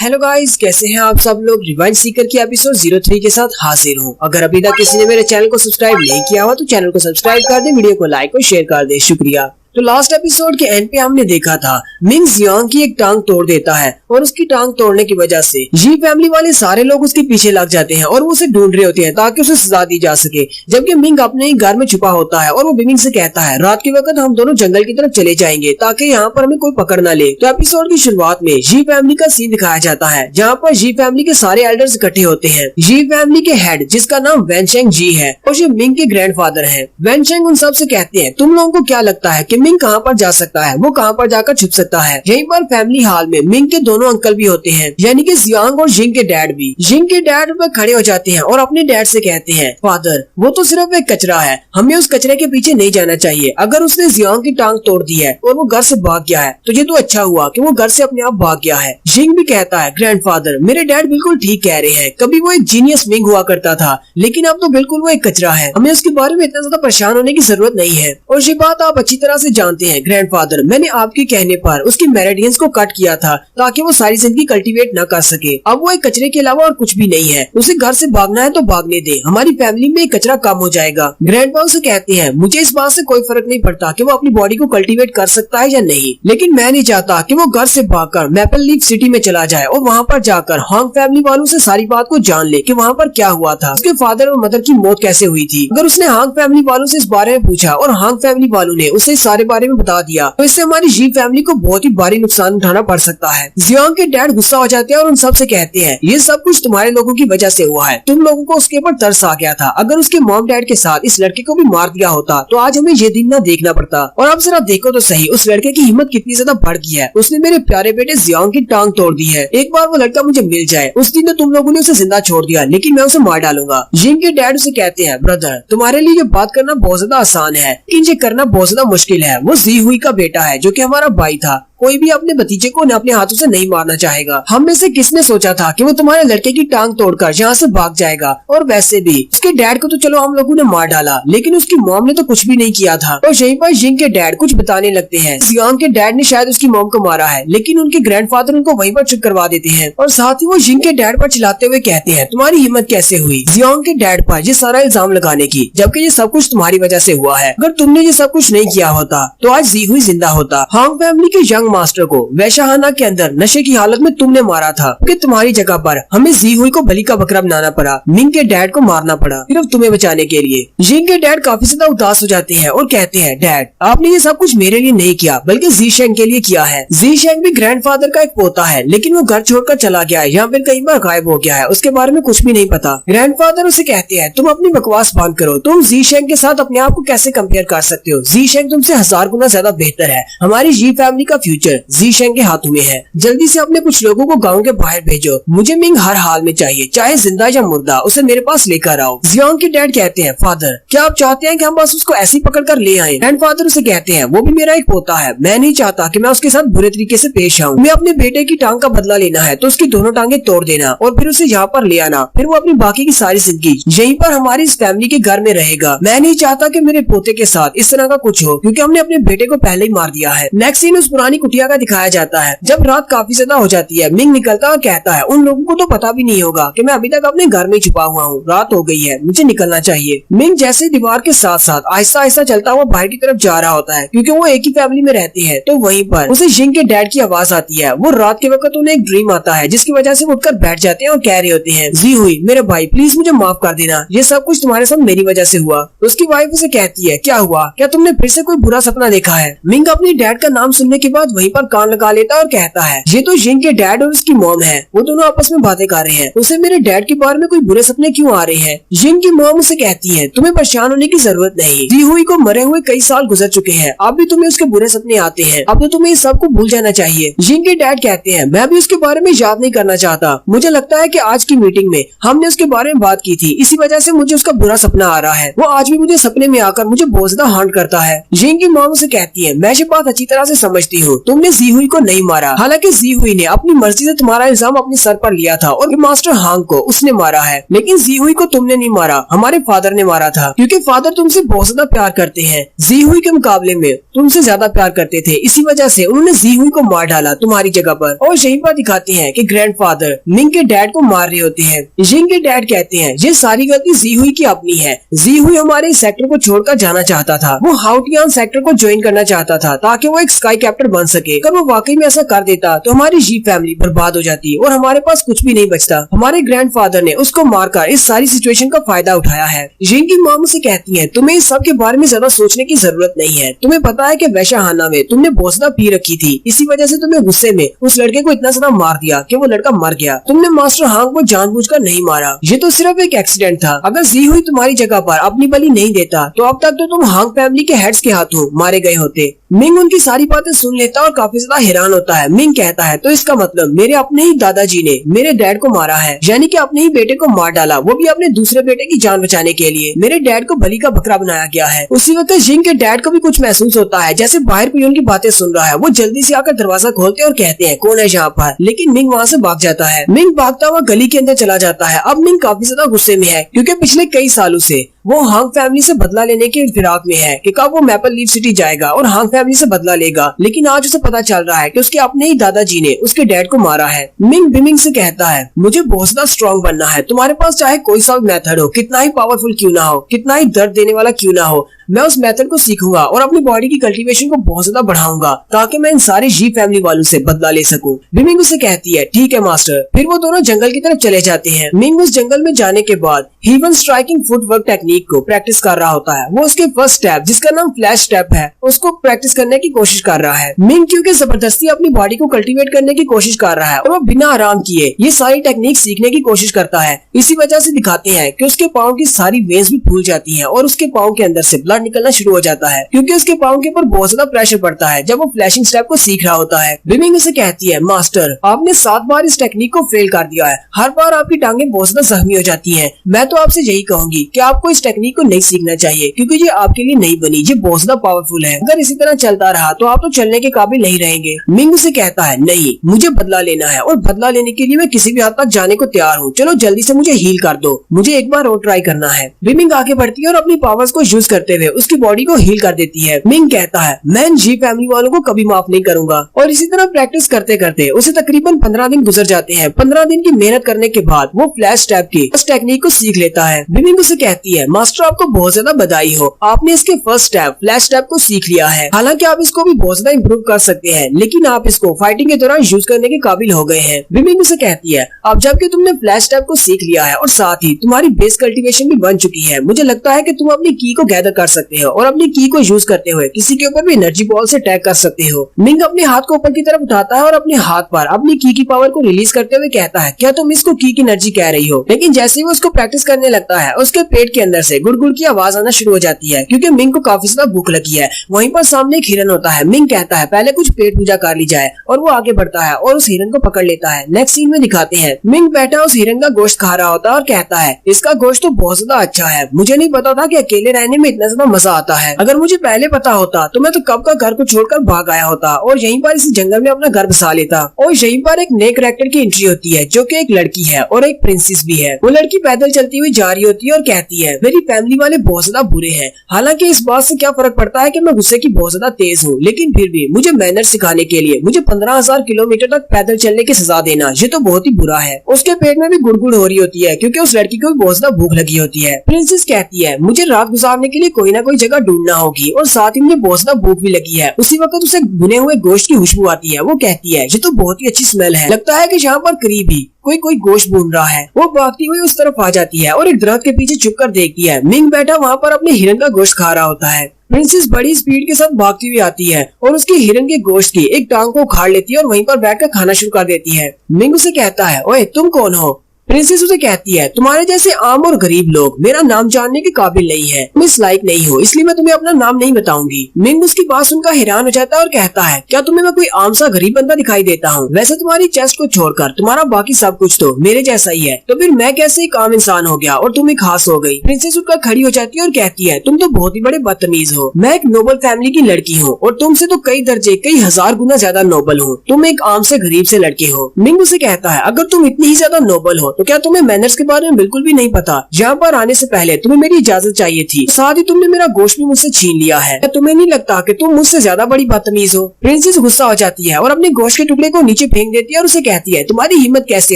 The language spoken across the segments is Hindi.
हेलो गाइस, कैसे हैं आप सब लोग। रिवाइंड सीकर की एपिसोड 03 के साथ हाजिर हूँ। अगर अभी तक किसी ने मेरे चैनल को सब्सक्राइब नहीं किया हुआ तो चैनल को सब्सक्राइब कर दे, वीडियो को लाइक और शेयर कर दे, शुक्रिया। तो लास्ट एपिसोड के एंड पे हमने देखा था मिंग जियांग की एक टांग तोड़ देता है और उसकी टांग तोड़ने की वजह से जी फैमिली वाले सारे लोग उसके पीछे लग जाते हैं और वो उसे ढूंढ रहे होते हैं ताकि उसे सजा दी जा सके। जबकि मिंग अपने ही घर में छुपा होता है और वो बिमिंग से कहता है रात के वक्त हम दोनों जंगल की तरफ चले जाएंगे ताकि यहाँ पर हमें कोई पकड़ ना ले। तो एपिसोड की शुरुआत में जी फैमिली का सीन दिखाया जाता है जहाँ पर जी फैमिली के सारे एल्डर्स इकट्ठे होते हैं। जी फैमिली के हेड जिसका नाम वैनशेंग जी है और ये मिंग के ग्रैंडफादर है। वैनशेंग उन सब से कहते हैं तुम लोगों को क्या लगता है कि मिंग कहाँ पर जा सकता है, वो कहाँ पर जाकर छुप सकता है। यहीं पर फैमिली हॉल में मिंग के दोनों अंकल भी होते हैं, यानी कि जियांग और जिंग के डैड भी। जिंग के डैड पर खड़े हो जाते हैं और अपने डैड से कहते हैं फादर वो तो सिर्फ एक कचरा है, हमें उस कचरे के पीछे नहीं जाना चाहिए। अगर उसने जियांग की टांग तोड़ दी है और वो घर से भाग गया है तो ये तो अच्छा हुआ कि वो घर से अपने आप भाग गया है। जिंग भी कहता है ग्रैंडफादर मेरे डैड बिल्कुल ठीक कह रहे हैं, कभी वो एक जीनियस मिंग हुआ करता था लेकिन अब तो बिल्कुल वो एक कचरा है, हमें उसके बारे में इतना ज्यादा परेशान होने की जरूरत नहीं है। और ये बात आप अच्छी तरह से जानते हैं ग्रैंडफादर, मैंने आपके कहने पर उसके मेरिडियंस को कट किया था ताकि वो सारी जिंदगी कल्टीवेट न कर सके। अब वो एक कचरे के अलावा और कुछ भी नहीं है, उसे घर से भागना है तो भागने दे, हमारी फैमिली में एक कचरा कम हो जाएगा। ग्रैंडपा उसे कहते हैं मुझे इस बात से कोई फर्क नहीं पड़ता कि वो अपनी बॉडी को कल्टीवेट कर सकता है या नहीं, लेकिन मैं नहीं चाहता कि वो घर से भागकर मैपल लीफ सिटी में चला जाए और वहाँ पर जाकर हांग फैमिली वालों से सारी बात को जान ले कि वहाँ पर क्या हुआ था, उसके फादर और मदर की मौत कैसे हुई थी। अगर उसने हांग फैमिली वालों से इस बारे में पूछा और हांग फैमिली वालों ने उसे इस सारे बारे में बता दिया तो इससे हमारी जी फैमिली को बहुत ही भारी नुकसान उठाना पड़ सकता है। जियांग के डैड गुस्सा हो जाते हैं और उन सब से कहते हैं ये सब कुछ तुम्हारे लोगों की वजह से हुआ है, तुम लोगों को उसके ऊपर तरस आ गया था। अगर उसके मॉम डैड के साथ इस लड़के को भी मार दिया होता तो आज हमें ये दिन न देखना पड़ता। और अब जरा देखो तो सही उस लड़के की हिम्मत कितनी ज्यादा बढ़ गई है, उसने मेरे प्यारे बेटे जियांग की टांग तोड़ दी है। एक बार वो लड़का मुझे मिल जाए, उस दिन तो तुम लोगों ने उसे जिंदा छोड़ दिया लेकिन मैं उसे मार डालूंगा। जिंग के डैड उसे कहते हैं ब्रदर तुम्हारे लिए ये बात करना बहुत ज्यादा आसान है लेकिन ये करना बहुत ज्यादा मुश्किल है। वो जी हुई का बेटा है जो कि हमारा भाई था, कोई भी अपने भतीजे को न अपने हाथों से नहीं मारना चाहेगा। हम में से किसने सोचा था कि वो तुम्हारे लड़के की टांग तोड़कर यहाँ से भाग जाएगा। और वैसे भी उसके डैड को तो चलो हम लोगों ने मार डाला लेकिन उसकी मॉम ने तो कुछ भी नहीं किया था। और यहीं पर जिंग के डैड कुछ बताने लगते हैं जियांग के डैड ने शायद उसकी मॉम को मारा है, लेकिन उनके ग्रैंडफादर उनको वहीं पर चुप करवा देते हैं और साथ ही वो जिंग के डैड पर चिल्लाते हुए कहते हैं तुम्हारी हिम्मत कैसे हुई जियांग के डैड पर ये सारा इल्जाम लगाने की, जबकि ये सब कुछ तुम्हारी वजह से हुआ है। अगर तुमने ये सब कुछ नहीं किया होता तो आज जी हुई जिंदा होता। हांग फैमिली के यंग मास्टर को वैशाहाना के अंदर नशे की हालत में तुमने मारा था कि तुम्हारी जगह पर हमें जी हुई को बलि का बकरा बनाना पड़ा, मिंग के डैड को मारना पड़ा सिर्फ तुम्हें बचाने के लिए। जिंग के डैड काफी ज्यादा उदास हो जाते हैं और कहते हैं डैड आपने ये सब कुछ मेरे लिए नहीं किया बल्कि जी शेंग के लिए किया है। जी शेंग भी ग्रैंडफादर का एक पोता है लेकिन वो घर छोड़कर चला गया है, यहाँ पर कई बार गायब हो गया है, उसके बारे में कुछ भी नहीं पता। ग्रैंडफादर उसे कहते हैं तुम अपनी बकवास बंद करो, तुम जी शेंग के साथ अपने आप को कैसे कंपेयर कर सकते हो, जी शेंग तुमसे 1000 गुना ज्यादा बेहतर है। हमारी जी फैमिली का फ्यूचर जी शेंग के हाथों में है, जल्दी से अपने कुछ लोगों को गांव के बाहर भेजो, मुझे मिंग हर हाल में चाहिए, चाहे जिंदा या मुर्दा, उसे मेरे पास लेकर आओ। जियांग के डैड कहते हैं फादर क्या आप चाहते हैं कि हम बस उसको ऐसे ही पकड़ कर ले आए। ग्रैंडफादर उसे कहते हैं वो भी मेरा एक पोता है, मैं नहीं चाहता कि मैं उसके साथ बुरे तरीके से पेश आऊँ। मैं अपने बेटे की टांग का बदला लेना है तो उसकी दोनों टांगे तोड़ देना और फिर उसे यहाँ पर ले आना, फिर वो अपनी बाकी की सारी जिंदगी यहीं पर हमारी इस फैमिली के घर में रहेगा। मैं नहीं चाहता कि मेरे पोते के साथ इस तरह का कुछ हो क्योंकि हमने अपने बेटे को पहले ही मार दिया है। नेक्स्ट सीन उस पुरानी कुटिया का दिखाया जाता है जब रात काफी ज्यादा हो जाती है। मिंग निकलता और कहता है उन लोगों को तो पता भी नहीं होगा कि मैं अभी तक अपने घर में छुपा हुआ हूँ, रात हो गई है, मुझे निकलना चाहिए। मिंग जैसे दीवार के साथ साथ आहिस्ता आहिस्ता चलता हुआ बाहर की तरफ जा रहा होता है क्योंकि वो एक ही फैमिली में रहते हैं। तो वहीं पर उसे जिंग के डैड की आवाज आती है। वो रात के वक्त उन्हें एक ड्रीम आता है जिसकी वजह से वो उठकर बैठ जाते हैं और कह रहे होते हैं जी हुई मेरे भाई प्लीज मुझे माफ कर देना, ये सब कुछ तुम्हारे साथ मेरी वजह से हुआ। उसकी वाइफ उसे कहती है क्या हुआ, क्या तुमने फिर से कोई बुरा सपना देखा है। मिंग अपने डैड का नाम सुनने के बाद वहीं पर कान लगा लेता और कहता है ये तो जिंग के डैड और उसकी मॉम है, वो दोनों आपस में बातें कर रहे हैं, उसे मेरे डैड के बारे में कोई बुरे सपने क्यों आ रहे हैं। जिंग की मॉम उसे कहती है तुम्हें परेशान होने की जरूरत नहीं, जी हुई को मरे हुए कई साल गुजर चुके हैं, अब भी तुम्हें उसके बुरे सपने आते हैं, अब तो तुम्हें इस सब को भूल जाना चाहिए। जिंग के डैड कहते हैं मैं भी उसके बारे में याद नहीं करना चाहता, मुझे लगता है कि आज की मीटिंग में हमने उसके बारे में बात की थी, इसी वजह से मुझे उसका बुरा सपना आ रहा है, वो आज भी मुझे सपने में आकर मुझे बहुत ज्यादा हांट करता है। जिंग की मॉम उसे कहती है मैं ये बात अच्छी तरह से समझती हूँ, तुमने जी हुई को नहीं मारा। हालांकि जी हुई ने अपनी मर्जी से तुम्हारा इल्जाम अपने सर पर लिया था और मास्टर हांग को उसने मारा है, लेकिन जी हुई को तुमने नहीं मारा, हमारे फादर ने मारा था, क्योंकि फादर तुमसे बहुत ज्यादा प्यार करते हैं, जी हुई के मुकाबले में तुमसे ज्यादा प्यार करते थे, इसी वजह से उन्होंने जी हुई को मार डाला तुम्हारी जगह पर। और यहीं पर दिखाते हैं कि ग्रैंडफादर मिंग के डैड को मार रहे होते हैं। जिंग के डैड कहते हैं ये सारी गलती जी हुई की अपनी है, जी हुई हमारे सेक्टर को छोड़कर जाना चाहता था, वो हाउटियान सेक्टर को ज्वाइन करना चाहता था ताकि वो एक स्काई कैप्टर बन सके। अगर वो वाकई में ऐसा कर देता तो हमारी जी फैमिली बर्बाद हो जाती और हमारे पास कुछ भी नहीं बचता। हमारे ग्रैंडफादर ने उसको मारकर इस सारी सिचुएशन का फायदा उठाया है। जिंग की माँ मुझसे कहती है तुम्हें इस सब के बारे में ज्यादा सोचने की जरूरत नहीं है, तुम्हें पता है कि वैशाहाना में तुमने बहुत ज्यादा पी रखी थी, इसी वजह से तुम्हें गुस्से में उस लड़के को इतना ज्यादा मार दिया कि वो लड़का मर गया। तुमने मास्टर हांग को जानबूझकर नहीं मारा, ये तो सिर्फ एक एक्सीडेंट था। अगर जी हुई तुम्हारी जगह पर अपनी बलि नहीं देता तो अब तक तो तुम हांग फैमिली के हेड्स के हाथों मारे गए होते। मिंग उनकी सारी बातें सुन लेता और काफी ज्यादा हैरान होता है। मिंग कहता है तो इसका मतलब मेरे अपने ही दादाजी ने मेरे डैड को मारा है, यानी कि अपने ही बेटे को मार डाला, वो भी अपने दूसरे बेटे की जान बचाने के लिए। मेरे डैड को बलि का बकरा बनाया गया है। उसी वक्त जिंग के डैड को भी कुछ महसूस होता है, जैसे बाहर कोई उनकी बातें सुन रहा है। वो जल्दी से आकर दरवाजा खोलते और कहते हैं कौन है यहाँ पर, लेकिन मिंग वहाँ से भाग जाता है। मिंग भागता हुआ गली के अंदर चला जाता है। अब मिंग काफी ज्यादा गुस्से में है, क्योंकि पिछले कई सालों से वो हांग फैमिली से बदला लेने के फिराक में है कि कब वो मैपल लीफ सिटी जाएगा और हांग फैमिली से बदला लेगा। लेकिन आज उसे पता चल रहा है कि उसके अपने ही दादाजी ने उसके डैड को मारा है। मिंग बिमिंग से कहता है मुझे बहुत ज्यादा स्ट्रॉन्ग बनना है, तुम्हारे पास चाहे कोई सा मेथड हो, कितना ही पावरफुल क्यों ना हो, कितना ही दर्द देने वाला क्यों ना हो, मैं उस मेथड को सीखूंगा और अपनी बॉडी की कल्टीवेशन को बहुत ज्यादा बढ़ाऊंगा ताकि मैं इन सारे जी फैमिली वालों से बदला ले सकूं। बिमिंग उसे कहती है ठीक है मास्टर। फिर वो दोनों जंगल की तरफ चले जाते हैं। मिंग उस जंगल में जाने के बाद हीवन स्ट्राइकिंग फुटवर्क टेक्निक को प्रैक्टिस कर रहा होता है। वो उसके फर्स्ट स्टेप जिसका नाम फ्लैश स्टेप है उसको प्रैक्टिस करने की कोशिश कर रहा है। मिंग क्योंकि जबरदस्ती अपनी बॉडी को कल्टीवेट करने की कोशिश कर रहा है और वो बिना आराम किए ये सारी टेक्निक सीखने की कोशिश करता है। इसी वजह से दिखाते हैं कि उसके पाँव की सारी वेन्स भी फूल जाती है और उसके पाँव के अंदर से ब्लड निकलना शुरू हो जाता है, क्योंकि उसके पाँव के ऊपर बहुत ज्यादा प्रेशर पड़ता है जब वो फ्लैशिंग स्टेप को सीख रहा होता है। बिमिंग उसे कहती है मास्टर आपने 7 बार इस टेक्निक को फेल कर दिया है, हर बार आपकी टांगे बहुत ज्यादा जख्मी हो जाती हैं। मैं तो आपसे यही कहूंगी कि आपको इस टेक्निक को नहीं सीखना चाहिए, क्योंकि ये आपके लिए नहीं बनी, ये बहुत ज्यादा पावरफुल है। अगर इसी तरह चलता रहा तो आप तो चलने के काबिल नहीं रहेंगे। मिंग उसे कहता है नहीं, मुझे बदला लेना है और बदला लेने के लिए मैं किसी भी हद तक जाने को तैयार हूँ। चलो जल्दी से मुझे हील कर दो, मुझे एक बार और ट्राई करना है। बिमिंग आगे बढ़ती है और अपनी पावर्स को यूज करते हुए उसकी बॉडी को हील कर देती है। मिंग कहता है मैं जी फैमिली वालों को कभी माफ नहीं करूंगा। और इसी तरह प्रैक्टिस करते करते उसे तकरीबन 15 दिन गुजर जाते हैं। 15 दिन की मेहनत करने के बाद वो फ्लैश स्टेप की इस टेक्निक को सीख लेता है। बिमिंग उसे कहती है मास्टर आपको बहुत ज्यादा बधाई हो, आपने इसके फर्स्ट स्टेप फ्लैश स्टेप को सीख लिया है। हालांकि आप इसको भी बहुत ज्यादा इम्प्रूव कर सकते हैं, लेकिन आप इसको फाइटिंग के दौरान यूज करने के काबिल हो गए हैं। बिमिंग उसे कहती है अब जबकि तुमने फ्लैश स्टेप को सीख लिया है और साथ ही तुम्हारी बेस कल्टीवेशन भी बन चुकी है, मुझे लगता है कि तुम अपनी की को गैदर कर सकते हो और अपनी की को यूज करते हुए किसी के ऊपर भी एनर्जी बॉल से अटैक कर सकते हो। मिंग अपने हाथ को ऊपर की तरफ उठाता है और अपने हाथ पर अपनी की पावर को रिलीज करते हुए कहता है क्या तुम इसको की एनर्जी कह रही हो। लेकिन जैसे ही वो उसको प्रैक्टिस करने लगता है उसके पेट के अंदर से गुड़गुड़ की आवाज आना शुरू हो जाती है, क्योंकि मिंग को काफी ज्यादा भूख लगी है। वहीं पर सामने एक हिरन होता है। मिंग कहता है पहले कुछ पेट पूजा कर ली जाए और वो आगे बढ़ता है और उस हिरन को पकड़ लेता है। नेक्स्ट सीन में दिखाते हैं मिंग बैठा उस हिरन का गोश्त खा रहा होता है और कहता है इसका गोश्त तो बहुत ज्यादा अच्छा है, मुझे नहीं पता था कि अकेले रहने में इतना ज्यादा मजा आता है। अगर मुझे पहले पता होता तो मैं तो कब का घर को छोड़कर भाग आया होता और यहीं पर इस जंगल में अपना घर बसा लेता। और यहीं पर एक नए कैरेक्टर की एंट्री होती है जो कि एक लड़की है और एक प्रिंसेस भी है। वो लड़की पैदल चलती हुई जा रही होती है और कहती है मेरी फैमिली वाले बहुत ज्यादा बुरे हैं। हालांकि इस बात से क्या फर्क पड़ता है कि मैं गुस्से की बहुत ज्यादा तेज हूँ, लेकिन फिर भी मुझे मैनर सिखाने के लिए मुझे 15,000 किलोमीटर तक पैदल चलने की सजा देना ये तो बहुत ही बुरा है। उसके पेट में भी गुड़गुड़ हो रही होती है क्योंकि उस लड़की को भी बहुत ज्यादा भूख लगी होती है। प्रिंसेस कहती है मुझे रात गुजारने के लिए कोई ना कोई जगह ढूंढना होगी और साथ ही मुझे बहुत ज्यादा भूख भी लगी है। उसी वक्त उसे भुने हुए गोश्त की खुशबू आती है। वो कहती है ये तो बहुत ही अच्छी स्मेल है, लगता है कि यहाँ पर करीब ही कोई गोश्त भून रहा है। वो भागती हुई उस तरफ आ जाती है और एक दरख्त के पीछे छुप कर देखती है। मिंग बैठा वहाँ पर अपने हिरन का गोश्त खा रहा होता है। प्रिंसेस बड़ी स्पीड के साथ भागती हुई आती है और उसके हिरन के गोश्त की एक टांग को उखाड़ लेती है और वहीं पर बैठकर खाना शुरू कर देती है। मिंग उसे कहता है ओए तुम कौन हो। प्रिंसेस उसे कहती है तुम्हारे जैसे आम और गरीब लोग मेरा नाम जानने के काबिल नहीं है, तुम इस लायक नहीं हो, इसलिए मैं तुम्हें अपना नाम नहीं बताऊंगी। मिंग उसकी बात सुनकर हैरान हो जाता है और कहता है क्या तुम्हें मैं कोई आम सा गरीब बंदा दिखाई देता हूँ? वैसे तुम्हारी चेस्ट को छोड़कर तुम्हारा बाकी सब कुछ तो मेरे जैसा ही है, तो फिर मैं कैसे एक आम इंसान हो गया और तुम एक खास हो गई। प्रिंसेस उठकर खड़ी हो जाती है और कहती है तुम तो बहुत ही बड़े बदतमीज हो, मैं एक नोबल फैमिली की लड़की हूँ और तुमसे तो कई दर्जे कई हजार गुना ज्यादा नोबल हूँ, तुम एक आम से गरीब से लड़के हो। मिंग उसे कहता है अगर तुम इतनी ही ज्यादा नोबल हो तो क्या तुम्हें मैनर्स के बारे में बिल्कुल भी नहीं पता? यहाँ पर आने से पहले तुम्हें मेरी इजाजत चाहिए थी, साथ ही तुमने मेरा गोश्त भी मुझसे छीन लिया है। क्या तुम्हें नहीं लगता कि तुम मुझसे ज्यादा बड़ी बदतमीज हो? प्रिंसेस गुस्सा हो जाती है और अपने गोश्त के टुकड़े को नीचे फेंक देती है और उसे कहती है तुम्हारी हिम्मत कैसे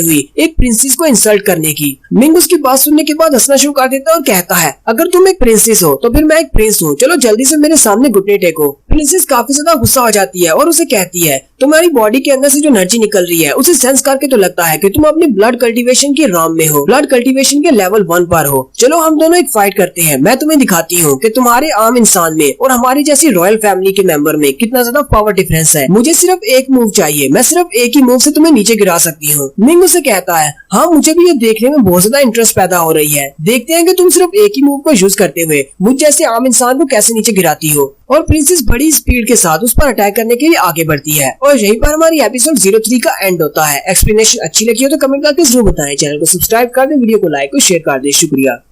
हुई एक प्रिंसेस को इंसल्ट करने की? मिंग उसकी बात सुनने के बाद हंसना शुरू कर देता है और कहता है अगर तुम एक प्रिंसेस हो तो फिर मैं एक प्रिंस हूँ, चलो जल्दी से मेरे सामने घुटने टेको। प्रिंसेस काफी ज्यादा गुस्सा हो जाती है और उसे कहती है तुम्हारी बॉडी के अंदर से जो एनर्जी निकल रही है उसे सेंस करके तो लगता है कि तुम अपनी ब्लड कल्टीवेशन के राम में हो, ब्लड कल्टीवेशन के लेवल 1 पर हो। चलो हम दोनों एक फाइट करते हैं, मैं तुम्हें दिखाती हूँ कि तुम्हारे आम इंसान में और हमारी जैसी रॉयल फैमिली के मेंबर में कितना ज्यादा पावर डिफरेंस है। मुझे सिर्फ एक मूव चाहिए, मैं सिर्फ एक ही मूव से तुम्हें नीचे गिरा सकती हूँ। मिंग उसे कहता है हाँ मुझे भी ये देखने में बहुत ज्यादा इंटरेस्ट पैदा हो रही है, देखते हैं कि तुम सिर्फ एक ही मूव को यूज करते हुए मुझ जैसे आम इंसान को कैसे नीचे गिराती हो। और प्रिंसेस बड़ी स्पीड के साथ उस पर अटैक करने के लिए आगे बढ़ती है और यहीं पर हमारी एपिसोड 03 का एंड होता है। एक्सप्लेनेशन अच्छी लगी हो तो कमेंट करके जरूर बताएं, चैनल को सब्सक्राइब कर दें, वीडियो को लाइक और शेयर कर दें। शुक्रिया।